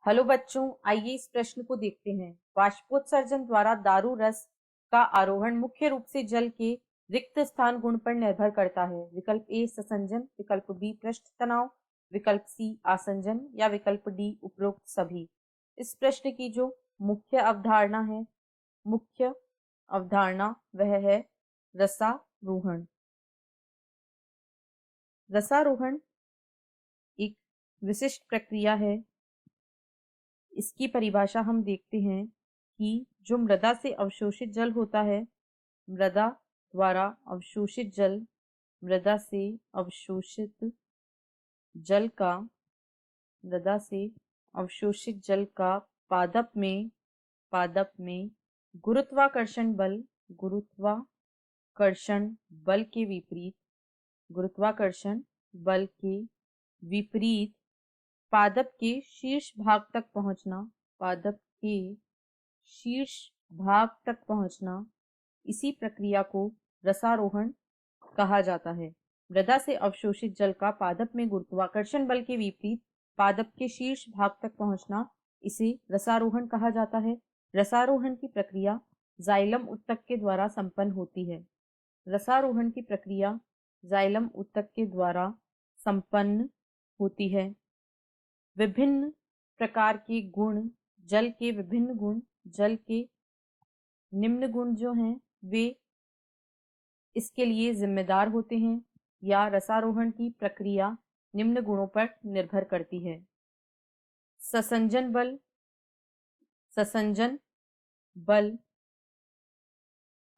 Hello बच्चों, आइए इस प्रश्न को देखते हैं। बाष्पोत्सर्जन द्वारा दारू रस का आरोहण मुख्य रूप से जल के रिक्त स्थान गुण पर निर्भर करता है। विकल्प ए ससंजन, विकल्प बी पृष्ठ तनाव, विकल्प सी आसंजन या विकल्प डी उपरोक्त सभी। इस प्रश्न की जो मुख्य अवधारणा वह है रसारोहण। रसारोहण एक विशिष्ट प्रक्रिया है। इसकी परिभाषा हम देखते हैं कि जो मृदा से अवशोषित जल होता है, मृदा द्वारा अवशोषित जल, मृदा से अवशोषित जल का पादप में गुरुत्वाकर्षण बल के विपरीत पादप के शीर्ष भाग तक पहुंचना, इसी प्रक्रिया को रसारोहण कहा जाता है। मृदा से अवशोषित जल का पादप में गुरुत्वाकर्षण बल के विपरीत पादप के शीर्ष भाग तक पहुंचना, इसे रसारोहण कहा जाता है। रसारोहण की प्रक्रिया जाइलम ऊतक के द्वारा संपन्न होती है। विभिन्न प्रकार के गुण, जल के निम्न गुण जो हैं वे इसके लिए जिम्मेदार होते हैं, या रसारोहण की प्रक्रिया निम्न गुणों पर निर्भर करती है। ससंजन बल,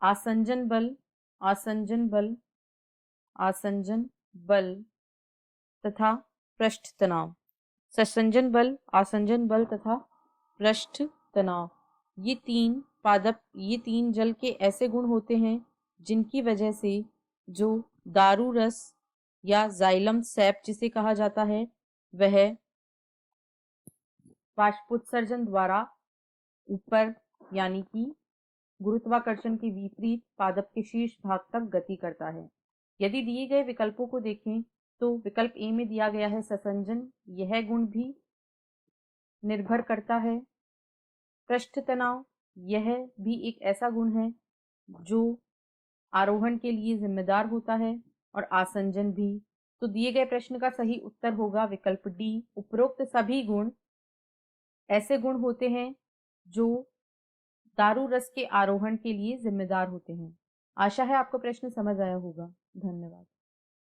आसंजन बल तथा पृष्ठ तनाव। ससंजन बल, आसंजन बल तथा पृष्ठ तनाव, ये तीन जल के ऐसे गुण होते हैं जिनकी वजह से जो दारू रस या जाइलम सैप जिसे कहा जाता है, वह बाष्पोत्सर्जन द्वारा ऊपर यानी कि गुरुत्वाकर्षण के विपरीत पादप के शीर्ष भाग तक गति करता है। यदि दिए गए विकल्पों को देखें तो विकल्प ए में दिया गया है ससंजन, यह गुण भी निर्भर करता है। पृष्ठ तनाव, यह भी एक ऐसा गुण है जो आरोहण के लिए जिम्मेदार होता है, और आसंजन भी। तो दिए गए प्रश्न का सही उत्तर होगा विकल्प डी। उपरोक्त सभी गुण ऐसे गुण होते हैं जो दारू रस के आरोहण के लिए जिम्मेदार होते हैं। आशा है आपको प्रश्न समझ आया होगा। धन्यवाद।